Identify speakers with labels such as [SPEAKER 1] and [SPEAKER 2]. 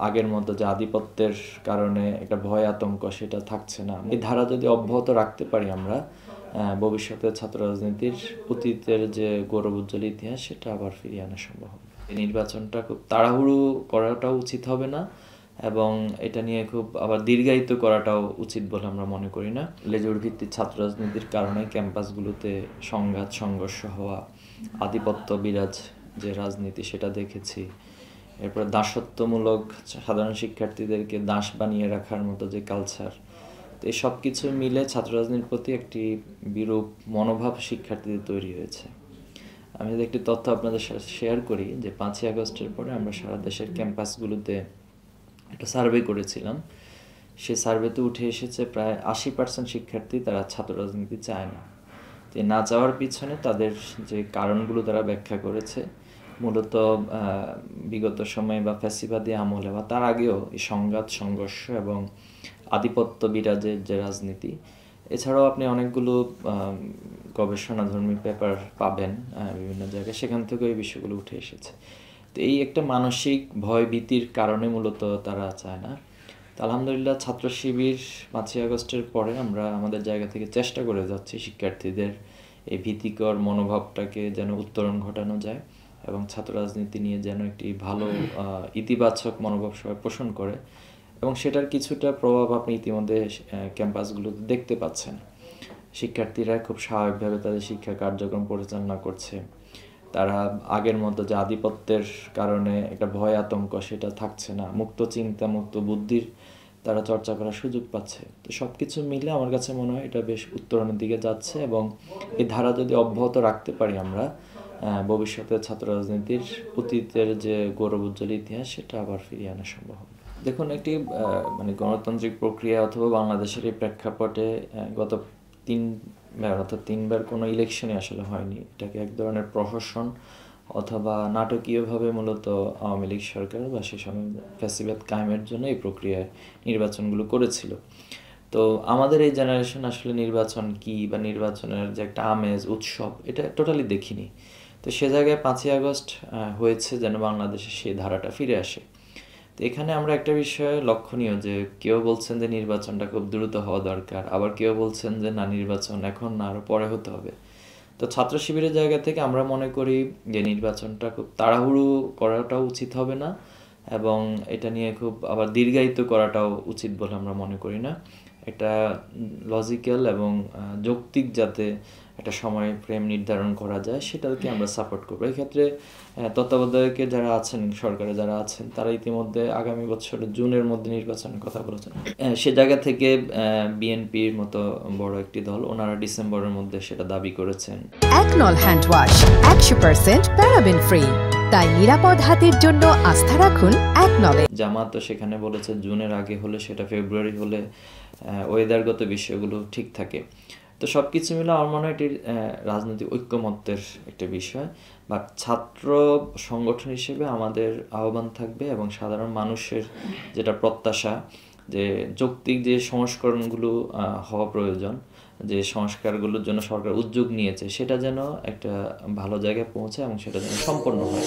[SPEAKER 1] আগের মতো যে আধিপত্যের কারণে একটা ভয় আতঙ্ক সেটা থাকছে না। এই ধারা যদি অব্যাহত রাখতে পারি আমরা, ভবিষ্যতে ছাত্র রাজনীতির অতীতের যে গৌরবোজ্জ্বল ইতিহাস সেটা আবার ফিরিয়ে আনা সম্ভব হবে। এই নির্বাচনটা খুব তাড়াহুড়ো করাটাও উচিত হবে না এবং এটা নিয়ে খুব আবার দীর্ঘায়িত করাটাও উচিত বলে আমরা মনে করি না। লেজুর ভিত্তিক ছাত্র রাজনীতির কারণে ক্যাম্পাসগুলোতে সংঘাত সংঘর্ষ হওয়া, আধিপত্য বিরাজ যে রাজনীতি সেটা দেখেছি। এরপর দাসত্বমূলক সাধারণ শিক্ষার্থীদেরকে দাস বানিয়ে রাখার মতো যে কালচার, তো এই সব কিছু মিলে ছাত্র রাজনীতির প্রতি একটি বিরূপ মনোভাব শিক্ষার্থীদের তৈরি হয়েছে। আমি যদি একটি তথ্য আপনাদের সাথে শেয়ার করি যে 5ই আগস্টের পরে আমরা সারা দেশের ক্যাম্পাসগুলোতে একটা সার্ভে করেছিলাম। সেই সার্ভেতে উঠে এসেছে প্রায় 80% শিক্ষার্থী তারা ছাত্র রাজনীতি চায় না। তো না চাওয়ার পিছনে তাদের যে কারণগুলো তারা ব্যাখ্যা করেছে, মূলত বিগত সময়ে বা ফ্যাসিবাদী আমলে বা তার আগেও এই সংঘাত সংঘর্ষ এবং আধিপত্য বিরাজের যে রাজনীতি, এছাড়াও আপনি অনেকগুলো গবেষণাধর্মী পেপার পাবেন বিভিন্ন জায়গায়, সেখান থেকে এই বিষয়গুলো উঠে এসেছে। তো এই একটা মানসিক ভয় ভীতির কারণে মূলত তারা চায় না। তো আলহামদুলিল্লাহ ছাত্র শিবির 5ই আগস্টের পরে আমরা আমাদের জায়গা থেকে চেষ্টা করে যাচ্ছি শিক্ষার্থীদের এই ভীতিকর মনোভাবটাকে যেন উত্তরণ ঘটানো যায় এবং ছাত্র রাজনীতি নিয়ে যেন একটি ভালো ইতিবাচক মনোভাব সবাই পোষণ করে, এবং সেটার কিছুটা প্রভাব আপনি ইতিমধ্যে ক্যাম্পাসগুলোতে দেখতে পাচ্ছেন। শিক্ষার্থীরা খুব স্বাভাবিকভাবে তাদের শিক্ষা কার্যক্রম পরিচালনা করছে। তারা আগের মতো যে আধিপত্যের কারণে একটা ভয় আতঙ্ক সেটা থাকছে না, মুক্ত চিন্তা মুক্ত বুদ্ধির তারা চর্চা করার সুযোগ পাচ্ছে। তো সব কিছু মিলে আমার কাছে মনে হয় এটা বেশ উত্তরণের দিকে যাচ্ছে এবং এই ধারা যদি অব্যাহত রাখতে পারি আমরা, ভবিষ্যতে ছাত্র রাজনীতির অতীতের যে গৌরবোজ্জ্বল ইতিহাস সেটা আবার ফিরিয়ে আনা সম্ভব হবে। দেখুন, একটি মানে গণতান্ত্রিক প্রক্রিয়া অথবা বাংলাদেশের এই প্রেক্ষাপটে গত তিনবার কোনো ইলেকশনই আসলে হয়নি। এটাকে এক ধরনের প্রহসন অথবা নাটকীয়ভাবে মূলত আওয়ামী লীগ সরকার বা সে সময় ফ্যাসিবাদ কায়েমের জন্য এই প্রক্রিয়ায় নির্বাচনগুলো করেছিল। তো আমাদের এই জেনারেশন আসলে নির্বাচন কি বা নির্বাচনের যে একটা আমেজ উৎসব এটা টোটালি দেখিনি। তো সে জায়গায় 5ই আগস্ট হয়েছে যেন বাংলাদেশে সেই ধারাটা ফিরে আসে। তো এখানে আমরা একটা বিষয় লক্ষণীয় যে কেউ বলছেন যে নির্বাচনটা খুব দ্রুত হওয়া দরকার, আবার কেউ বলছেন যে না, নির্বাচন এখন না, আরও পরে হতে হবে। তো ছাত্র শিবিরের জায়গা থেকে আমরা মনে করি যে নির্বাচনটা খুব তাড়াহুড়ো করাটাও উচিত হবে না এবং এটা নিয়ে খুব আবার দীর্ঘায়িত করাটাও উচিত বলে আমরা মনে করি না। এটা লজিক্যাল এবং যৌক্তিক যাতে একটা সময় ফ্রেম নির্ধারণ করা যায় সেটাকে আমরা সাপোর্ট করবো। এক্ষেত্রে তত্ত্বাবধায়কে যারা আছেন, সরকারে যারা আছেন, তারা ইতিমধ্যে আগামী বছরের জুনের মধ্যে নির্বাচনের কথা বলেছেন। সে জায়গা থেকে বিএনপির মতো বড় একটি দল, ওনারা ডিসেম্বরের মধ্যে সেটা দাবি করেছেন।
[SPEAKER 2] একনল হ্যান্ড ওয়াশ 100% প্যারাবেন ফ্রি, তাই নিরাপদ হাতের জন্য আস্থা রাখুন একনলে।
[SPEAKER 1] জামাত তো সেখানে বলেছে জুনের আগে হলে, সেটা ফেব্রুয়ারি হলে ওয়েদারগত বিষয়গুলো ঠিক থাকে। তো সব কিছু মিলে আমার মনে হয় এটি রাজনৈতিক ঐক্যমত্যের একটা বিষয় বা ছাত্র সংগঠন হিসেবে আমাদের আহ্বান থাকবে এবং সাধারণ মানুষের যেটা প্রত্যাশা যে যৌক্তিক যে সংস্করণগুলো হওয়া প্রয়োজন, যে সংস্কারগুলোর জন্য সরকার উদ্যোগ নিয়েছে, সেটা যেন একটা ভালো জায়গায় পৌঁছায় এবং সেটা যেন সম্পন্ন হয়।